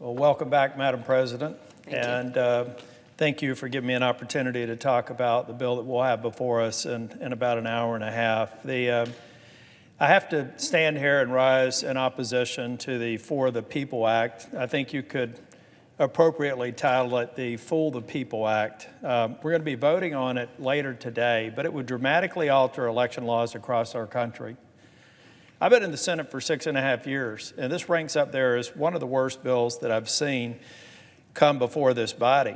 Well, welcome back, Madam President. Thank you. Thank you for giving me an opportunity to talk about the bill that we'll have before us in about an hour and a half. I have to stand here and rise in opposition to the For the People Act. I think you could appropriately title it the Fool the People Act. We're going to be voting on it later today, but it would dramatically alter election laws across our country. I've been in the Senate for 6.5 years, and this ranks up there as one of the worst bills that I've seen come before this body.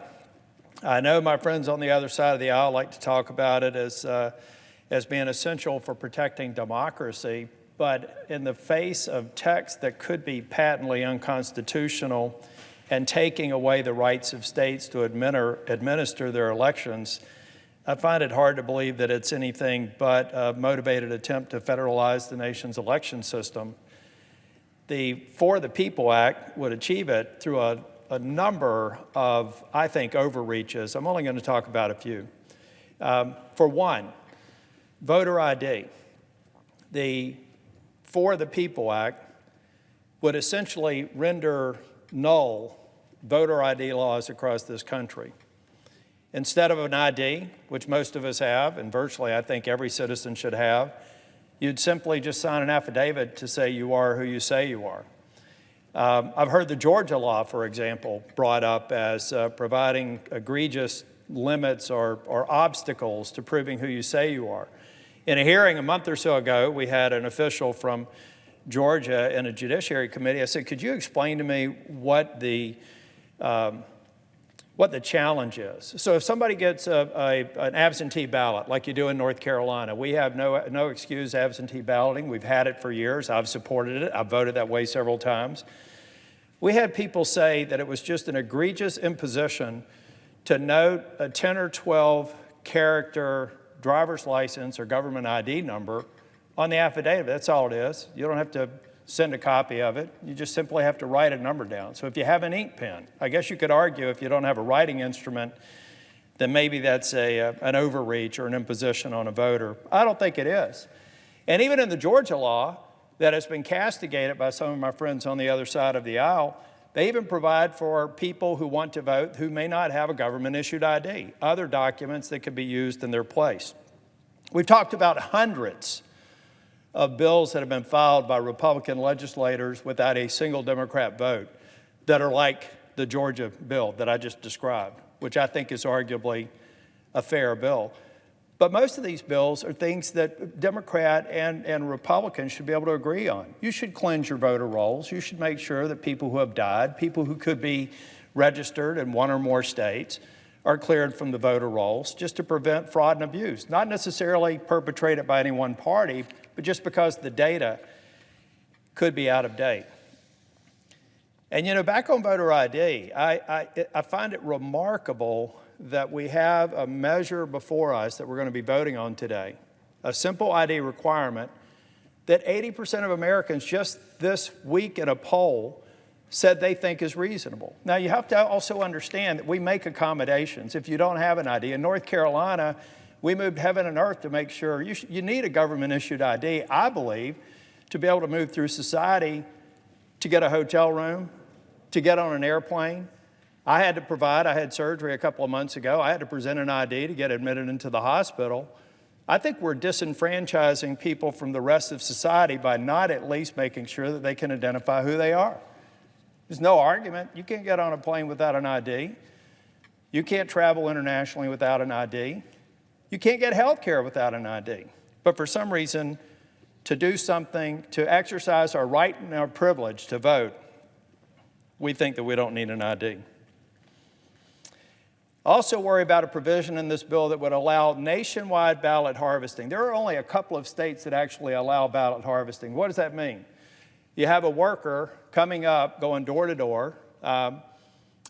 I know my friends on the other side of the aisle like to talk about it as being essential for protecting democracy, but in the face of text that could be patently unconstitutional and taking away the rights of states to administer their elections, I find it hard to believe that it's anything but a motivated attempt to federalize the nation's election system. The For the People Act would achieve it through a number of, I think, overreaches. I'm only going to talk about a few. For one, voter ID. The For the People Act would essentially render null voter ID laws across this country. Instead of an ID, which most of us have, and virtually I think every citizen should have, you'd simply just sign an affidavit to say you are who you say you are. I've heard the Georgia law, for example, brought up as providing egregious limits or obstacles to proving who you say you are. In a hearing a month or so ago, we had an official from Georgia in a Judiciary Committee. I said, could you explain to me what the challenge is? So if somebody gets an absentee ballot, like you do in North Carolina, we have no excuse absentee balloting. We've had it for years. I've supported it. I've voted that way several times. We had people say that it was just an egregious imposition to note a 10 or 12 character driver's license or government ID number on the affidavit. That's all it is. You don't have to send a copy of it. You just simply have to write a number down. So if you have an ink pen, I guess you could argue if you don't have a writing instrument, then maybe that's an overreach or an imposition on a voter. I don't think it is. And even in the Georgia law that has been castigated by some of my friends on the other side of the aisle, they even provide for people who want to vote who may not have a government-issued ID, other documents that could be used in their place. We've talked about hundreds of bills that have been filed by Republican legislators without a single Democrat vote that are like the Georgia bill that I just described, which I think is arguably a fair bill. But most of these bills are things that Democrat and Republicans should be able to agree on. You should cleanse your voter rolls. You should make sure that people who have died, people who could be registered in one or more states, are cleared from the voter rolls just to prevent fraud and abuse, not necessarily perpetrated by any one party, but just because the data could be out of date. And you know, back on voter ID, I find it remarkable that we have a measure before us that we're going to be voting on today, a simple ID requirement that 80% of Americans just this week in a poll said they think is reasonable. Now, you have to also understand that we make accommodations if you don't have an ID. In North Carolina, we moved heaven and earth to make sure you need a government-issued ID, I believe, to be able to move through society, to get a hotel room, to get on an airplane. I had surgery a couple of months ago. I had to present an ID to get admitted into the hospital. I think we're disenfranchising people from the rest of society by not at least making sure that they can identify who they are. There's no argument. You can't get on a plane without an ID. You can't travel internationally without an ID. You can't get health care without an ID. But for some reason, to do something, to exercise our right and our privilege to vote, we think that we don't need an ID. I also worry about a provision in this bill that would allow nationwide ballot harvesting. There are only a couple of states that actually allow ballot harvesting. What does that mean? You have a worker coming up, going door to door, and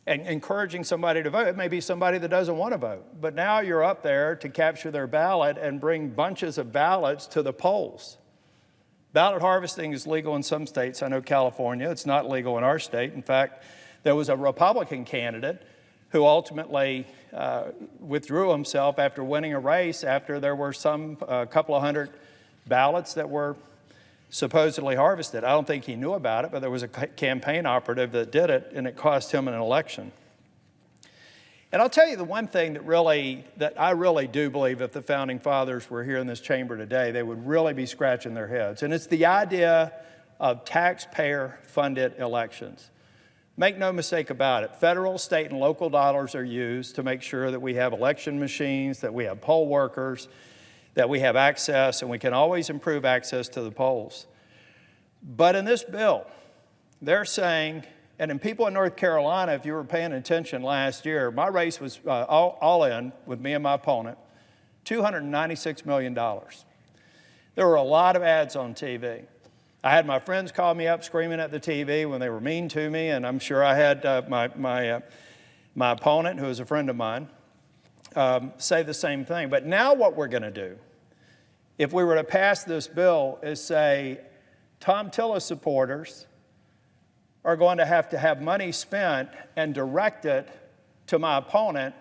encouraging somebody to vote. It may be somebody that doesn't want to vote, but now you're up there to capture their ballot and bring bunches of ballots to the polls. Ballot harvesting is legal in some states. I know California. It's not legal in our state. In fact, there was a Republican candidate who ultimately withdrew himself after winning a race after there were a couple of hundred ballots that were supposedly harvested. I don't think he knew about it, but there was a campaign operative that did it, and it cost him an election. And I'll tell you the one thing that I really do believe if the Founding Fathers were here in this chamber today, they would really be scratching their heads. And it's the idea of taxpayer-funded elections. Make no mistake about it. Federal, state, and local dollars are used to make sure that we have election machines, that we have poll workers, that we have access, and we can always improve access to the polls. But in this bill, they're saying, and in people in North Carolina, if you were paying attention last year, my race was all in with me and my opponent, $296 million. There were a lot of ads on TV. I had my friends call me up screaming at the TV when they were mean to me, and I'm sure I had my opponent, who is a friend of mine, say the same thing. But now what we're going to do, if we were to pass this bill, is say Thom Tillis supporters are going to have money spent and direct it to my opponent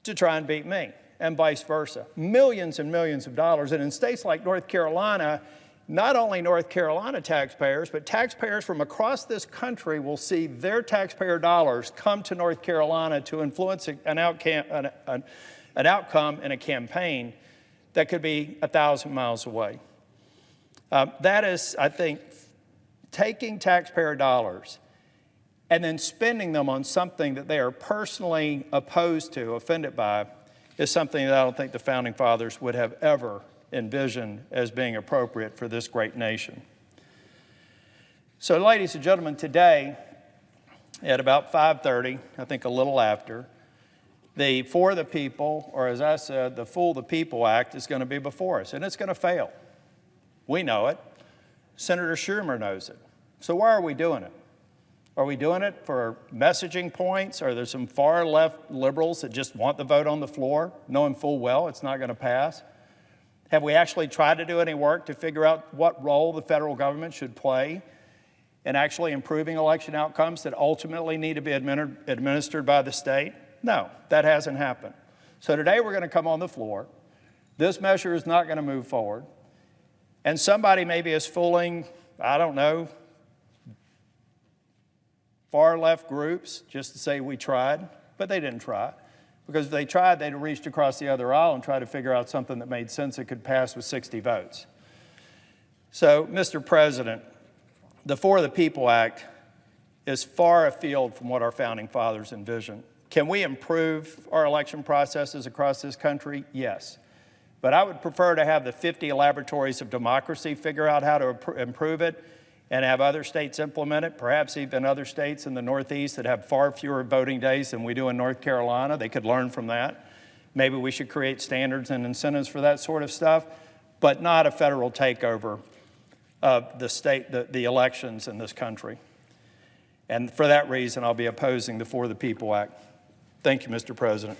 to try and beat me, and vice versa. Millions and millions of dollars. And in states like North Carolina, not only North Carolina taxpayers, but taxpayers from across this country will see their taxpayer dollars come to North Carolina to influence an outcome in a campaign that could be 1,000 miles away. That is, I think, taking taxpayer dollars and then spending them on something that they are personally opposed to, offended by, is something that I don't think the Founding Fathers would have ever envisioned as being appropriate for this great nation. So, ladies and gentlemen, today at about 5:30, I think a little after, the For the People, or as I said, the Fool the People Act is going to be before us, and it's going to fail. We know it. Senator Schumer knows it. So why are we doing it? Are we doing it for messaging points? Are there some far left liberals that just want the vote on the floor, knowing full well it's not going to pass? Have we actually tried to do any work to figure out what role the federal government should play in actually improving election outcomes that ultimately need to be administered by the state? No, that hasn't happened. So today we're going to come on the floor. This measure is not going to move forward. And somebody maybe is fooling, I don't know, far left groups just to say we tried, but they didn't try. Because if they tried, they'd have reached across the other aisle and tried to figure out something that made sense that could pass with 60 votes. So, Mr. President, the For the People Act is far afield from what our Founding Fathers envisioned. Can we improve our election processes across this country? Yes. But I would prefer to have the 50 laboratories of democracy figure out how to improve it and have other states implement it, perhaps even other states in the Northeast that have far fewer voting days than we do in North Carolina. They could learn from that. Maybe we should create standards and incentives for that sort of stuff, but not a federal takeover of the elections in this country. And for that reason, I'll be opposing the For the People Act. Thank you, Mr. President.